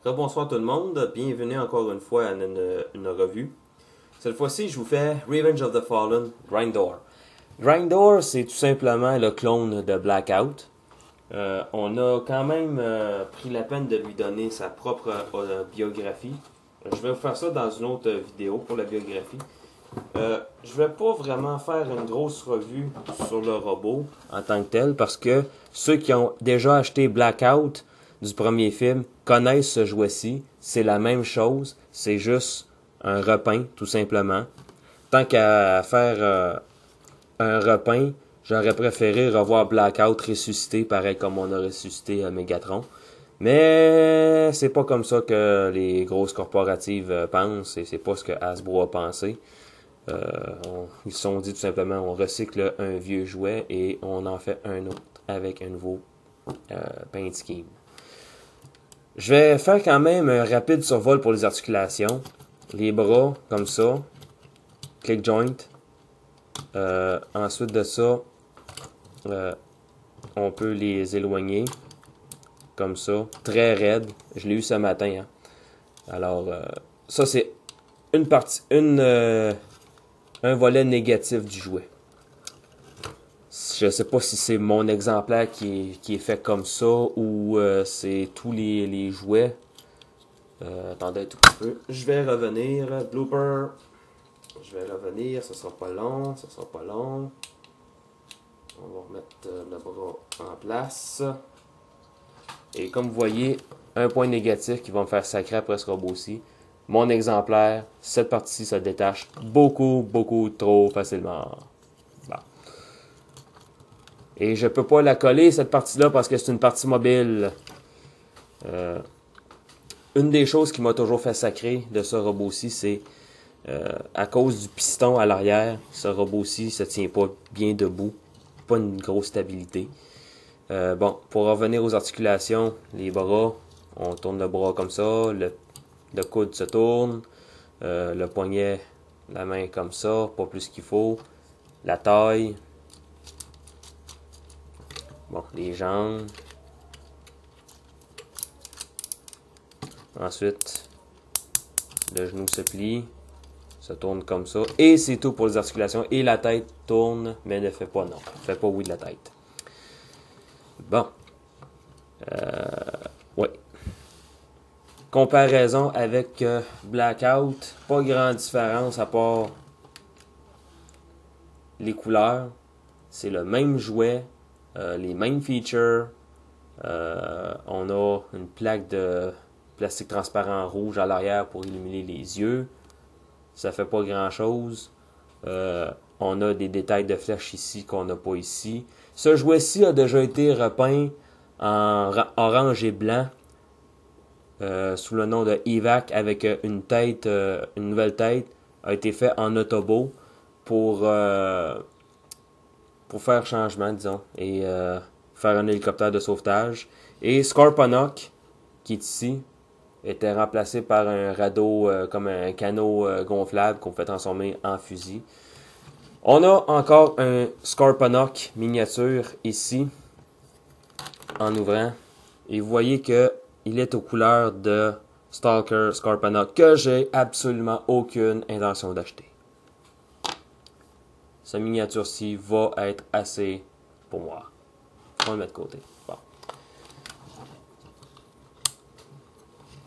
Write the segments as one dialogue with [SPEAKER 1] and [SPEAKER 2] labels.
[SPEAKER 1] Rebonsoir tout le monde, bienvenue encore une fois à une revue. Cette fois-ci, je vous fais Revenge of the Fallen, Grindor. Grindor, c'est tout simplement le clone de Blackout. On a quand même pris la peine de lui donner sa propre biographie. Je vais vous faire ça dans une autre vidéo pour la biographie. Je vais pas vraiment faire une grosse revue sur le robot en tant que tel parce que ceux qui ont déjà acheté Blackout du premier film connaissent ce jouet-ci. C'est la même chose, c'est juste un repeint tout simplement. Tant qu'à faire un repeint, j'aurais préféré revoir Blackout ressuscité pareil comme on a ressuscité Megatron. Mais c'est pas comme ça que les grosses corporatives pensent et c'est pas ce que Hasbro a pensé. Ils se sont dit tout simplement on recycle un vieux jouet et on en fait un autre avec un nouveau paint scheme. Je vais faire quand même un rapide survol pour les articulations. Les bras comme ça, click joint. Ensuite de ça, on peut les éloigner comme ça, très raide. Je l'ai eu ce matin. Hein. Alors, ça c'est une partie, un volet négatif du jouet. Je sais pas si c'est mon exemplaire qui est fait comme ça ou c'est tous les jouets. Attendez un tout petit peu. Je vais revenir. Blooper. Je vais revenir. Ce sera pas long. Ce sera pas long. On va remettre le bras en place. Et comme vous voyez, un point négatif qui va me faire sacrer après ce robot-ci. Mon exemplaire, cette partie se détache beaucoup trop facilement. Bon. Et je peux pas la coller cette partie-là parce que c'est une partie mobile. Une des choses qui m'a toujours fait sacrer de ce robot-ci, c'est à cause du piston à l'arrière, ce robot-ci se tient pas bien debout, pas une grosse stabilité. Bon, pour revenir aux articulations, les bras, on tourne le bras comme ça, le coude se tourne, le poignet, la main comme ça, pas plus qu'il faut, la taille, bon, les jambes. Ensuite, le genou se plie, se tourne comme ça. Et c'est tout pour les articulations. Et la tête tourne, mais ne fait pas non. Ne fait pas oui de la tête. Bon. Ouais. Comparaison avec Blackout, pas grande différence à part les couleurs. C'est le même jouet, les mêmes features. On a une plaque de plastique transparent rouge à l'arrière pour illuminer les yeux. Ça fait pas grand chose. On a des détails de flèches ici qu'on n'a pas ici. Ce jouet-ci a déjà été repeint en orange et blanc sous le nom de Evac avec une tête, une nouvelle tête a été fait en Autobo pour faire changement disons et faire un hélicoptère de sauvetage. Et Scorponok qui est ici était remplacé par un radeau comme un canot gonflable qu'on fait transformer en fusil. On a encore un Scorponok miniature ici, en ouvrant. Et vous voyez que il est aux couleurs de Stalker Scorponok, que j'ai absolument aucune intention d'acheter. Cette miniature-ci va être assez pour moi. On va le mettre de côté. Bon.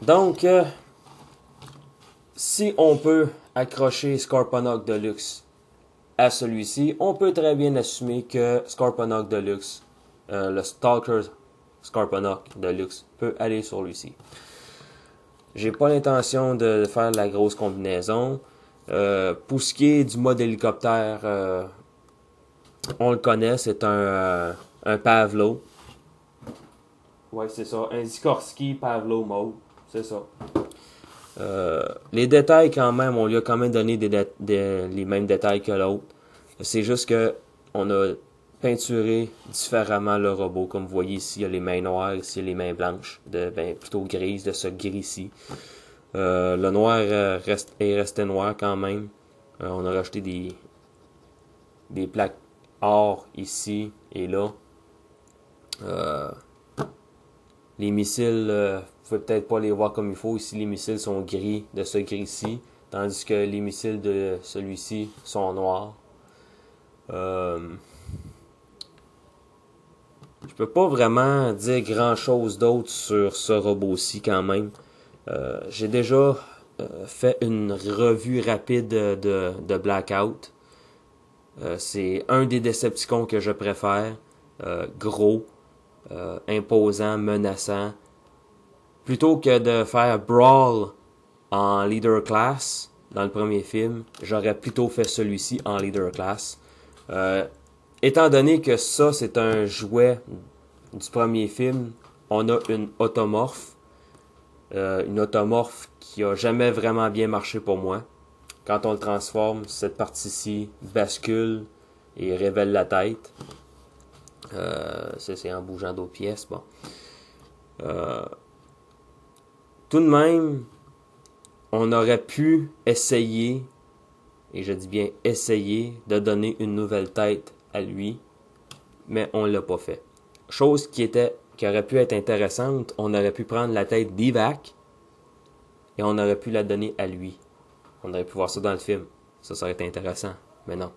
[SPEAKER 1] Donc, si on peut accrocher Scorponok Deluxe à celui-ci, on peut très bien assumer que Scorponok Deluxe, le Stalker Scorponok Deluxe, peut aller sur lui-ci. J'ai pas l'intention de faire la grosse combinaison. Pour ce qui est du mode hélicoptère, on le connaît, c'est un Pavlo. Ouais, c'est ça, un Sikorsky Pavlo mode, c'est ça. Les détails quand même, on lui a quand même donné les mêmes détails que l'autre. C'est juste que on a peinturé différemment le robot. Comme vous voyez ici, il y a les mains noires, ici il y a les mains blanches, plutôt grises, de ce gris-ci. Le noir est resté noir quand même. On a rajouté des plaques or ici et là. Les missiles, vous pouvez peut-être pas les voir comme il faut. Ici, les missiles sont gris, de ce gris-ci, tandis que les missiles de celui-ci sont noirs. Je peux pas vraiment dire grand-chose d'autre sur ce robot-ci quand même. J'ai déjà fait une revue rapide de Blackout. C'est un des Decepticons que je préfère. Gros, imposant, menaçant. Plutôt que de faire Brawl en Leader Class dans le premier film, j'aurais plutôt fait celui-ci en Leader Class. Étant donné que ça, c'est un jouet du premier film, on a une automorphe. Une automorphe qui a jamais vraiment bien marché pour moi. Quand on le transforme, cette partie-ci bascule et révèle la tête. Ça, c'est en bougeant d'autres pièces. Bon. Tout de même, on aurait pu essayer, et je dis bien essayer, de donner une nouvelle tête à lui, mais on l'a pas fait. Chose qui aurait pu être intéressante, on aurait pu prendre la tête d'Evac et on aurait pu la donner à lui. On aurait pu voir ça dans le film. Ça aurait été intéressant, mais non.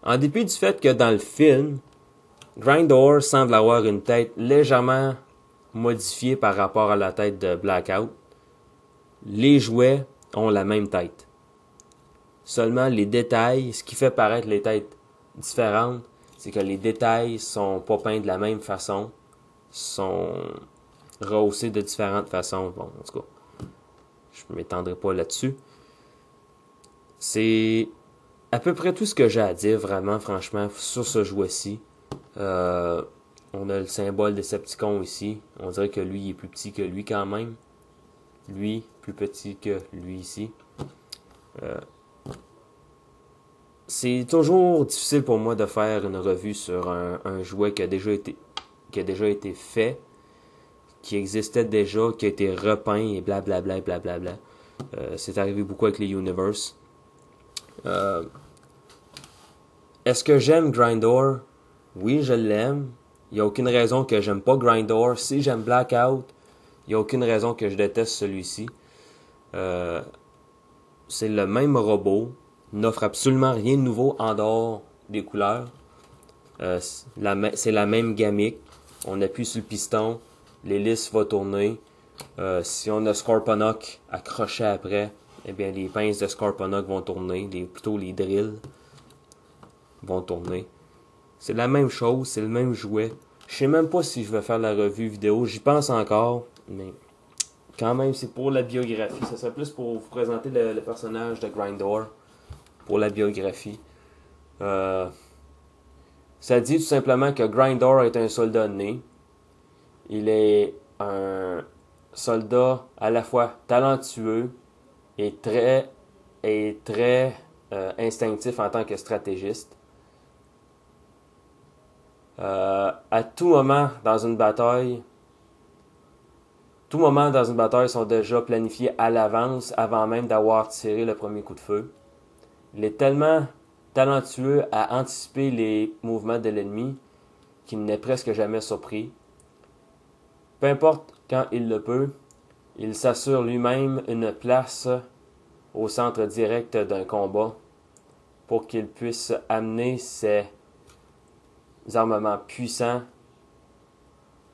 [SPEAKER 1] En dépit du fait que dans le film, Grindor semble avoir une tête légèrement modifiée par rapport à la tête de Blackout, les jouets ont la même tête. Seulement les détails, ce qui fait paraître les têtes différentes, c'est que les détails sont pas peints de la même façon, sont rehaussés de différentes façons. Bon, en tout cas, je ne m'étendrai pas là-dessus. C'est à peu près tout ce que j'ai à dire, vraiment, franchement, sur ce jouet-ci. On a le symbole Decepticon ici. On dirait que lui, il est plus petit que lui quand même. Lui, plus petit que lui ici. C'est toujours difficile pour moi de faire une revue sur un jouet qui a déjà été fait, qui existait déjà, qui a été repeint et blablabla, blablabla. C'est arrivé beaucoup avec les Universe. Est-ce que j'aime Grindor? Oui, je l'aime. Il n'y a aucune raison que j'aime pas Grindor. Si j'aime Blackout, il n'y a aucune raison que je déteste celui-ci. C'est le même robot. N'offre absolument rien de nouveau en dehors des couleurs. C'est la même gamique. On appuie sur le piston, l'hélice va tourner. Si on a Scorponok accroché après, eh bien les pinces de Scorponok vont tourner, plutôt les drills vont tourner. C'est la même chose, c'est le même jouet. Je sais même pas si je vais faire la revue vidéo, j'y pense encore, mais quand même c'est pour la biographie. Ça serait plus pour vous présenter le personnage de Grindor. Pour la biographie. Ça dit tout simplement que Grindor est un soldat né. Il est un soldat à la fois talentueux et très instinctif en tant que stratégiste. À tout moment dans une bataille sont déjà planifiés à l'avance avant même d'avoir tiré le premier coup de feu. Il est tellement talentueux à anticiper les mouvements de l'ennemi qu'il n'est presque jamais surpris. Peu importe quand il le peut, il s'assure lui-même une place au centre direct d'un combat pour qu'il puisse amener ses armements puissants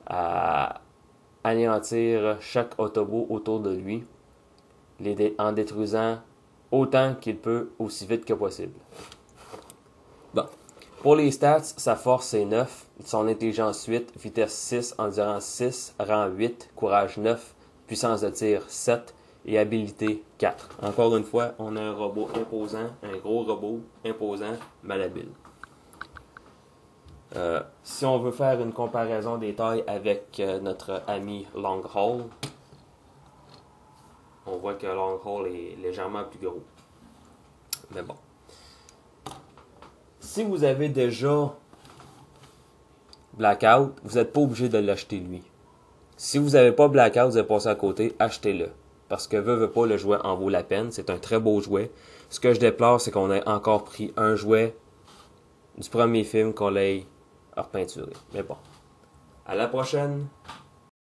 [SPEAKER 1] à anéantir chaque autobot autour de lui, en détruisant autant qu'il peut, aussi vite que possible. Bon. Pour les stats, sa force est 9, son intelligence 8, vitesse 6, endurance 6, rang 8, courage 9, puissance de tir 7 et habilité 4. Encore une fois, on a un robot imposant, un gros robot imposant, malhabile. Si on veut faire une comparaison des tailles avec notre ami Longhall, on voit que Longhall est légèrement plus gros. Mais bon. Si vous avez déjà Blackout, vous n'êtes pas obligé de l'acheter lui. Si vous n'avez pas Blackout, vous avez passé à côté, achetez-le. Parce que veut pas, le jouet en vaut la peine. C'est un très beau jouet. Ce que je déplore, c'est qu'on ait encore pris un jouet du premier film qu'on l'ait repeinturé. Mais bon. À la prochaine!